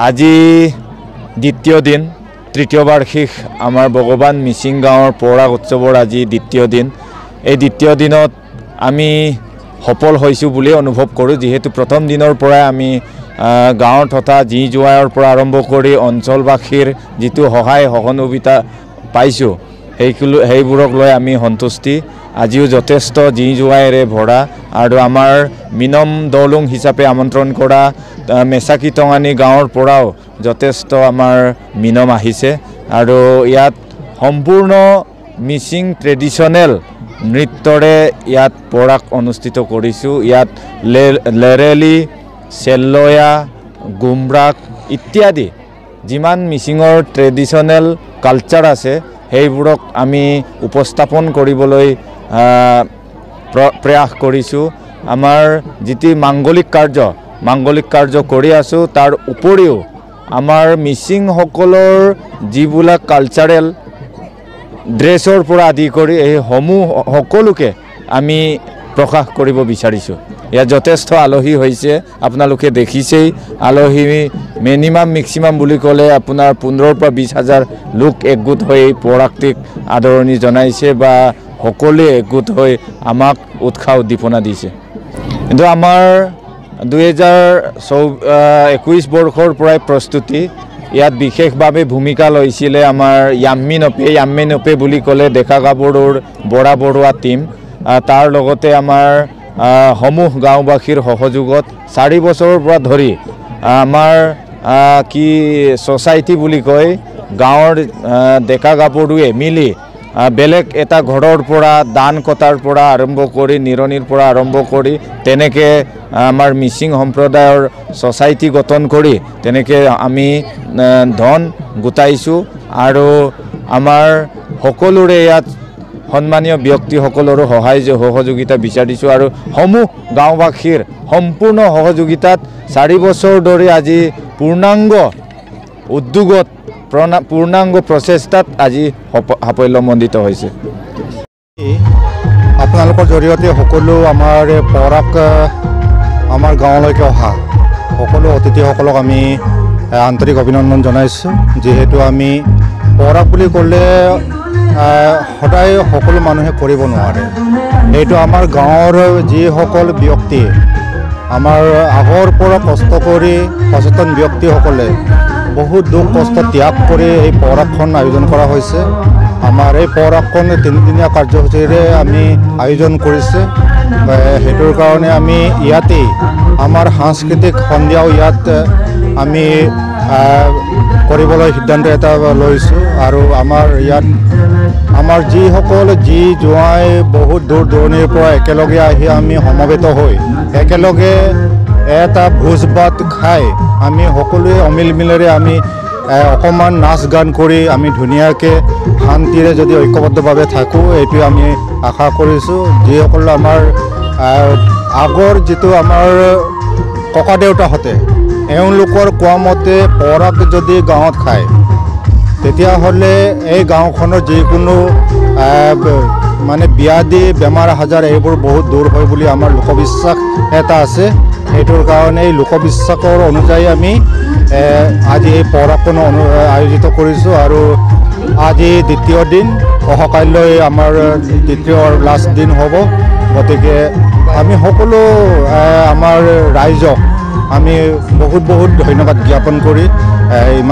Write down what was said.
আজি দ্বিতীয় দিন তৃতীয় বাৰ্ষিক আমাৰ ভগৱান মিচিং গাঁৱৰ পৰাগ উৎসৱৰ আজি দ্বিতীয় দিন এই দ্বিতীয় দিনত আমি সফল হৈছোঁ বুলি অনুভৱ কৰোঁ যেহেতু প্ৰথম দিনৰ পৰাই আমি গাঁৱৰ তথা জি জোৱাইৰ পৰা আৰম্ভ কৰি অঞ্চলবাসীৰ যিটো সহায় সহযোগিতা পাইছোঁ সেইবোৰক লৈ আমি সন্তুষ্টি আজিও যথেষ্ট জি জোৱাইৰে ভৰা আৰু আমাৰ মিনম দলুং হিচাপে আমন্ত্ৰণ কৰা মেচাকি টঙানী গাঁৱৰ পৰাও যথেষ্ট আমাৰ মিনম আহিছে আৰু ইয়াত সম্পূৰ্ণ মিচিং ট্ৰেডিশ্যনেল নৃত্যৰে ইয়াত পৰাগ অনুষ্ঠিত কৰিছোঁ ইয়াত লেৰেলি চেল্লয়া গুমৰাক ইত্যাদি যিমান মিচিঙৰ ট্ৰেডিশ্যনেল কালচাৰ আছে সেইবোৰক আমি উপস্থাপন কৰিবলৈ প্ৰয়াস কৰিছোঁ আমাৰ যিটো মাংগলিক কাৰ্য কৰি আছোঁ তাৰ উপৰিও আমাৰ মিচিংসকলৰ যিবিলাক কালচাৰেল ড্ৰেছৰ পৰা আদি কৰি এই সমূহ সকলোকে আমি প্ৰকাশ কৰিব বিচাৰিছোঁ ইয়াত যথেষ্ট আলহী হৈছে আপোনালোকে দেখিছেই আলহী মেক্সিমাম বুলি ক'লে আপোনাৰ 15 পৰা 20,000 লোক একগোট হৈ পৰাগটিক আদৰণি জনাইছে বা সকলোৱে একগোট হৈ আমাক উৎসাহ উদ্দীপনা দিছে কিন্তু আমাৰ 2021 বৰ্ষৰ পৰাই প্ৰস্তুতি ইয়াত বিশেষভাৱে ভূমিকা লৈছিলে আমাৰ ইয়াম্মি নপে বুলি ক'লে ডেকা গাভৰুৰ বৰা বৰুৱা টিম তাৰ লগতে আমাৰ সমূহ গাঁওবাসীৰ সহযোগত 4 বছৰৰ পৰা ধৰি আমাৰ কি সোসাইটি বুলি কয় গাঁৱৰ ডেকা গাভৰুৱে মিলি বেলেগ এটা ঘৰৰ পৰা দান কটাৰ পৰা আৰম্ভ কৰি নিৰণিৰ পৰা আৰম্ভ কৰি তেনেকৈ আমাৰ মিচিং সম্প্ৰদায়ৰ সোসাইটি গঠন কৰি তেনেকৈ আমি ধন গোটাইছোঁ আৰু আমাৰ সকলোৰে ইয়াত সন্মানীয় ব্যক্তিসকলৰো সহায় সহযোগিতা বিচাৰিছোঁ আৰু সমূহ গাঁওবাসীৰ সম্পূৰ্ণ সহযোগিতাত 4 বছৰ ধৰি আজি পূৰ্ণাংগ উদ্যোগত পূৰ্ণাংগ প্ৰচেষ্টাত আজি সাফল্যমণ্ডিত হৈছে আপোনালোকৰ জৰিয়তে সকলো আমাৰ পৰাগ আমাৰ গাঁৱলৈকে অহা সকলো অতিথিসকলক আমি আন্তৰিক অভিনন্দন জনাইছোঁ যেহেতু আমি পৰাগ বুলি ক'লে সদায় সকলো মানুহে কৰিব নোৱাৰে এইটো আমাৰ গাঁৱৰ যিসকল ব্যক্তি আমাৰ আগৰ পৰা কষ্ট কৰি সচেতন ব্যক্তিসকলে বহুত দুখ কষ্ট ত্যাগ কৰি এই পৰাগখন আয়োজন কৰা হৈছে আমাৰ এই পৰাগখন 3দিনীয়া কাৰ্যসূচীৰে আমি আয়োজন কৰিছে সেইটোৰ কাৰণে আমি ইয়াতেই আমাৰ সাংস্কৃতিক সন্ধিয়াও ইয়াত আমি কৰিবলৈ সিদ্ধান্ত এটা লৈছোঁ আৰু আমাৰ ইয়াত আমাৰ যিসকল জি জোৱাই বহুত দূৰ দূৰণিৰ পৰা একেলগে আহি আমি সমবেত হৈ একেলগে এটা ভোজ ভাত খাই আমি সকলোৱে অমিল মিলেৰে আমি অকণমান নাচ গান কৰি আমি ধুনীয়াকৈ শান্তিৰে যদি ঐক্যবদ্ধভাৱে থাকোঁ এইটো আমি আশা কৰিছোঁ যিসকল আমাৰ আগৰ যিটো আমাৰ ককা দেউতাহঁতে এওঁলোকৰ কোৱা মতে পৰাগ যদি গাঁৱত খায় তেতিয়াহ'লে এই গাঁওখনৰ যিকোনো মানে ব্যাধি বেমাৰ আজাৰ এইবোৰ বহুত দূৰ হয় বুলি আমাৰ লোকবিশ্বাস এটা আছে সেইটোৰ কাৰণে এই লোকবিশ্বাসৰ অনুযায়ী আমি আজি এই পৰাকখন আয়োজিত কৰিছোঁ আৰু আজি দ্বিতীয় দিন অহাকাইলৈ আমাৰ দ্বিতীয় আৰু লাষ্ট দিন হ'ব গতিকে আমি সকলো আমাৰ ৰাইজক আমি বহুত বহুত ধন্যবাদ জ্ঞাপন কৰি ইমান